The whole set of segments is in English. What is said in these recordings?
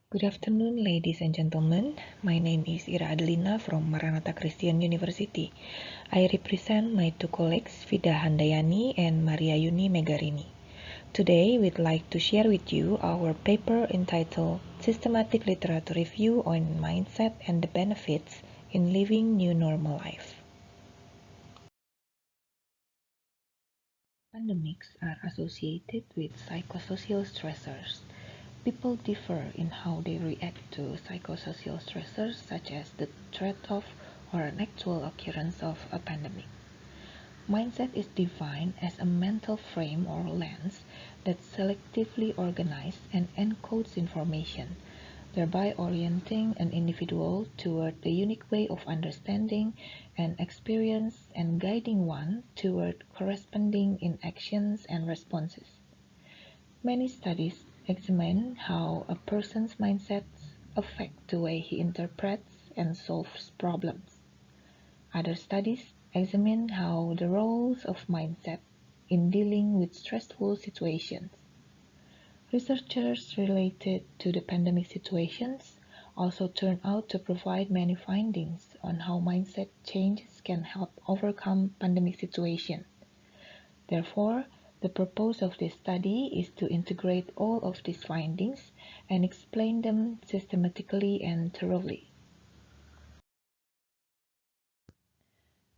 Good afternoon, ladies and gentlemen. My name is Adelina from Maranatha Christian University. I represent my two colleagues, Vida Handayani and Yuni Megarini. Today, we'd like to share with you our paper entitled Systematic Literature Review on Mindset and the Benefits in Living New Normal Life. Pandemics are associated with psychosocial stressors. People differ in how they react to psychosocial stressors such as the threat of or an actual occurrence of a pandemic. Mindset is defined as a mental frame or lens that selectively organizes and encodes information, thereby orienting an individual toward a unique way of understanding and experience and guiding one toward corresponding in actions and responses. Many studies examine how a person's mindsets affect the way he interprets and solves problems. Other studies examine how the roles of mindset in dealing with stressful situations. Researchers related to the pandemic situations also turn out to provide many findings on how mindset changes can help overcome pandemic situations. Therefore, the purpose of this study is to integrate all of these findings and explain them systematically and thoroughly.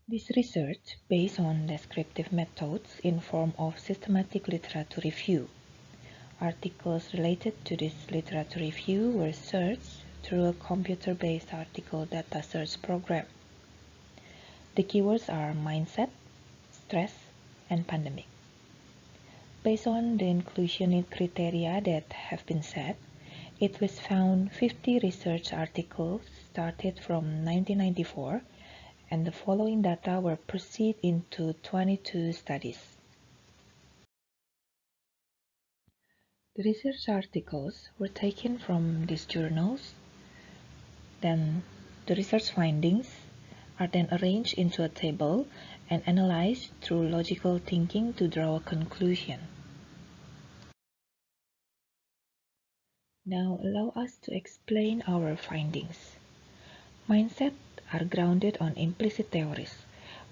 This research, based on descriptive methods in form of systematic literature review. Articles related to this literature review were searched through a computer-based article data search program. The keywords are mindset, stress, and pandemic. Based on the inclusion criteria that have been set, it was found 50 research articles started from 1994, and the following data were proceeded into 22 studies. The research articles were taken from these journals. Then the research findings are then arranged into a table and analyzed through logical thinking to draw a conclusion. Now allow us to explain our findings. Mindset are grounded on implicit theories,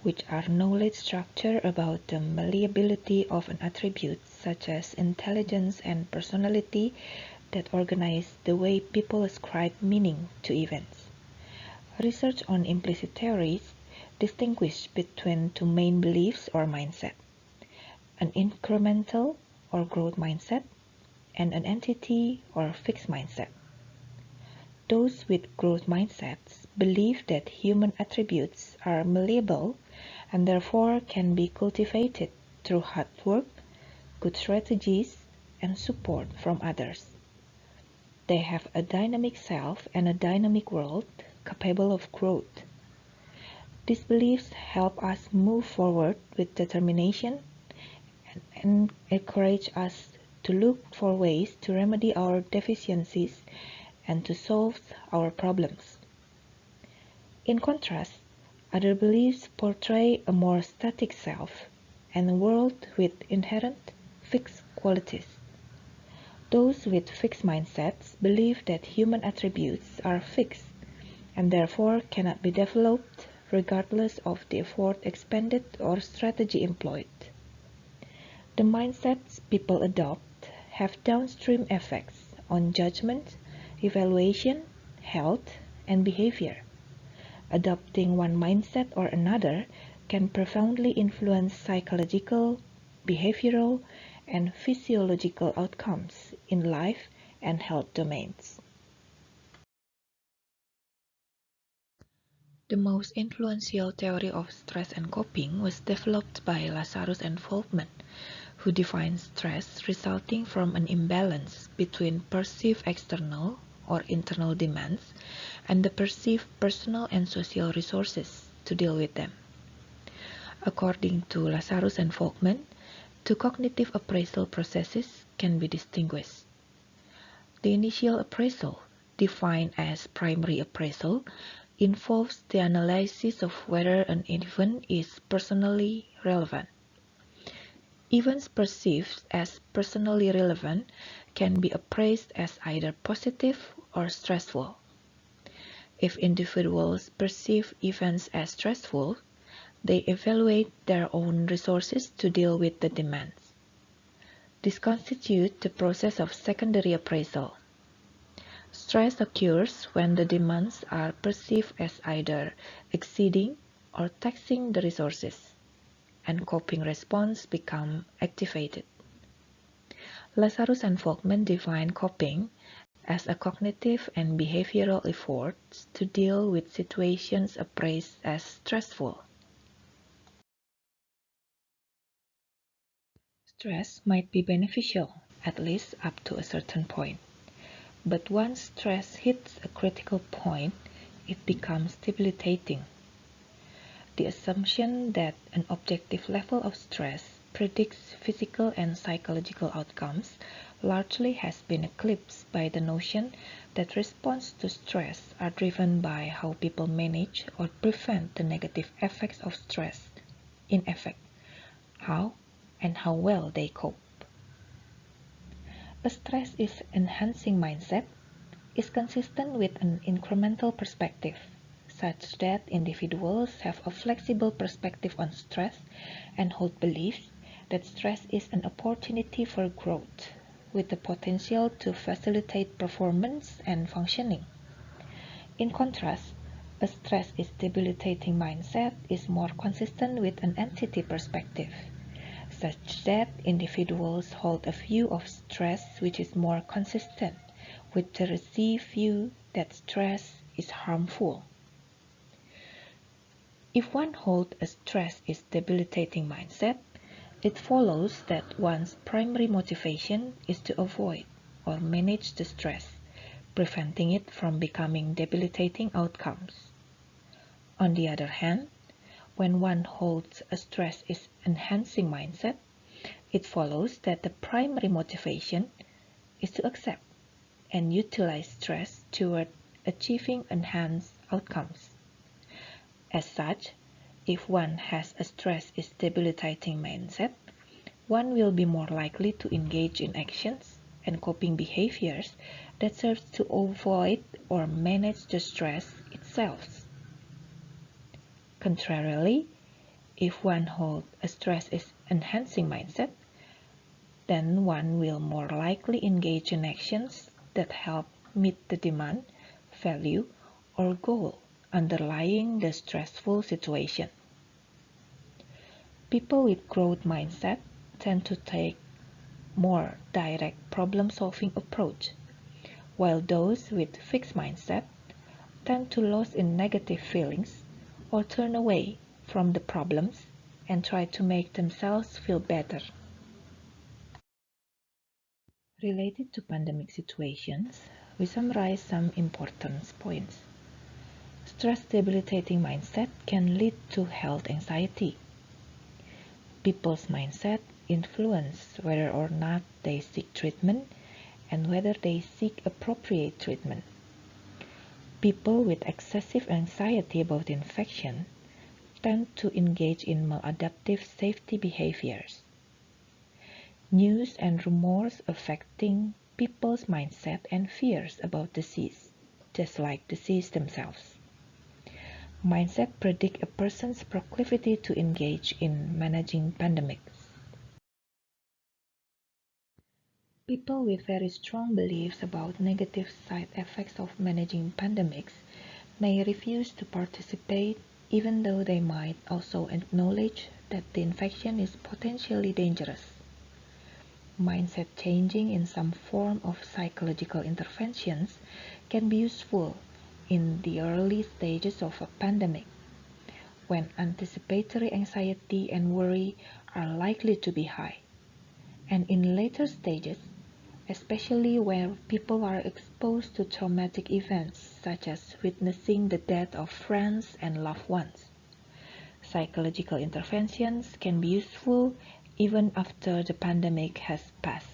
which are knowledge structure about the malleability of an attribute such as intelligence and personality that organize the way people ascribe meaning to events. Research on implicit theories distinguish between two main beliefs or mindset, an incremental or growth mindset and an entity or fixed mindset. Those with growth mindsets believe that human attributes are malleable and therefore can be cultivated through hard work, good strategies, and support from others. They have a dynamic self and a dynamic world capable of growth. These beliefs help us move forward with determination and encourage us to look for ways to remedy our deficiencies and to solve our problems. In contrast, other beliefs portray a more static self and a world with inherent fixed qualities. Those with fixed mindsets believe that human attributes are fixed and therefore cannot be developed regardless of the effort expended or strategy employed. The mindsets people adopt have downstream effects on judgment, evaluation, health, and behavior. Adopting one mindset or another can profoundly influence psychological, behavioral, and physiological outcomes in life and health domains. The most influential theory of stress and coping was developed by Lazarus and Folkman, who defined stress resulting from an imbalance between perceived external or internal demands and the perceived personal and social resources to deal with them. According to Lazarus and Folkman, two cognitive appraisal processes can be distinguished. The initial appraisal, defined as primary appraisal, involves the analysis of whether an event is personally relevant. Events perceived as personally relevant can be appraised as either positive or stressful. If individuals perceive events as stressful, they evaluate their own resources to deal with the demands. This constitutes the process of secondary appraisal. Stress occurs when the demands are perceived as either exceeding or taxing the resources, and coping response become activated. Lazarus and Volkmann define coping as a cognitive and behavioral efforts to deal with situations appraised as stressful. Stress might be beneficial, at least up to a certain point. But once stress hits a critical point, it becomes debilitating. The assumption that an objective level of stress predicts physical and psychological outcomes largely has been eclipsed by the notion that responses to stress are driven by how people manage or prevent the negative effects of stress, in effect, how and how well they cope. A stress is enhancing mindset is consistent with an incremental perspective, such that individuals have a flexible perspective on stress and hold beliefs that stress is an opportunity for growth, with the potential to facilitate performance and functioning. In contrast, a stress is debilitating mindset is more consistent with an entity perspective, such that individuals hold a view of stress which is more consistent with the received view that stress is harmful. If one holds a stress is debilitating mindset, it follows that one's primary motivation is to avoid or manage the stress, preventing it from becoming debilitating outcomes. On the other hand, when one holds a stress is enhancing mindset, it follows that the primary motivation is to accept and utilize stress toward achieving enhanced outcomes. As such, if one has a stress is debilitating mindset, one will be more likely to engage in actions and coping behaviors that serve to avoid or manage the stress itself. Contrarily, if one holds a stress is enhancing mindset, then one will more likely engage in actions that help meet the demand, value, or goal underlying the stressful situation. People with growth mindset tend to take more direct problem-solving approach, while those with fixed mindset tend to lose in negative feelings or turn away from the problems and try to make themselves feel better. Related to pandemic situations, we summarize some important points. Stress-debilitating mindset can lead to health anxiety. People's mindset influence whether or not they seek treatment and whether they seek appropriate treatment. People with excessive anxiety about infection tend to engage in maladaptive safety behaviors. News and rumors affecting people's mindset and fears about disease, just like disease themselves. Mindset predict a person's proclivity to engage in managing pandemics. People with very strong beliefs about negative side effects of managing pandemics may refuse to participate even though they might also acknowledge that the infection is potentially dangerous. Mindset changing in some form of psychological interventions can be useful in the early stages of a pandemic, when anticipatory anxiety and worry are likely to be high, and in later stages, especially where people are exposed to traumatic events such as witnessing the death of friends and loved ones. Psychological interventions can be useful even after the pandemic has passed.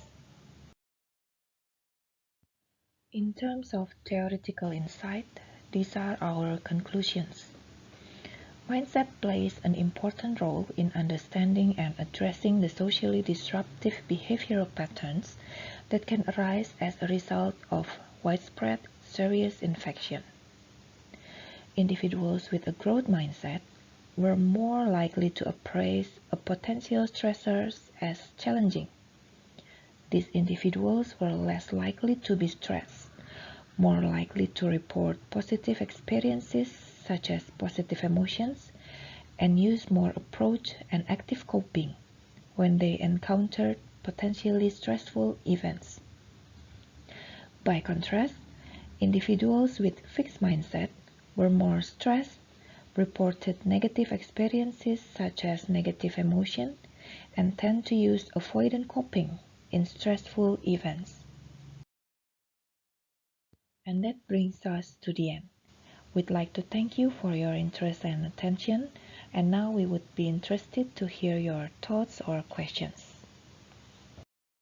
In terms of theoretical insight, these are our conclusions. Mindset plays an important role in understanding and addressing the socially disruptive behavioral patterns that can arise as a result of widespread serious infection. Individuals with a growth mindset were more likely to appraise a potential stressors as challenging. These individuals were less likely to be stressed, more likely to report positive experiences such as positive emotions, and use more approach and active coping when they encountered potentially stressful events. By contrast, individuals with fixed mindset were more stressed, reported negative experiences such as negative emotion, and tend to use avoidant coping in stressful events. And that brings us to the end. We'd like to thank you for your interest and attention, and now we would be interested to hear your thoughts or questions.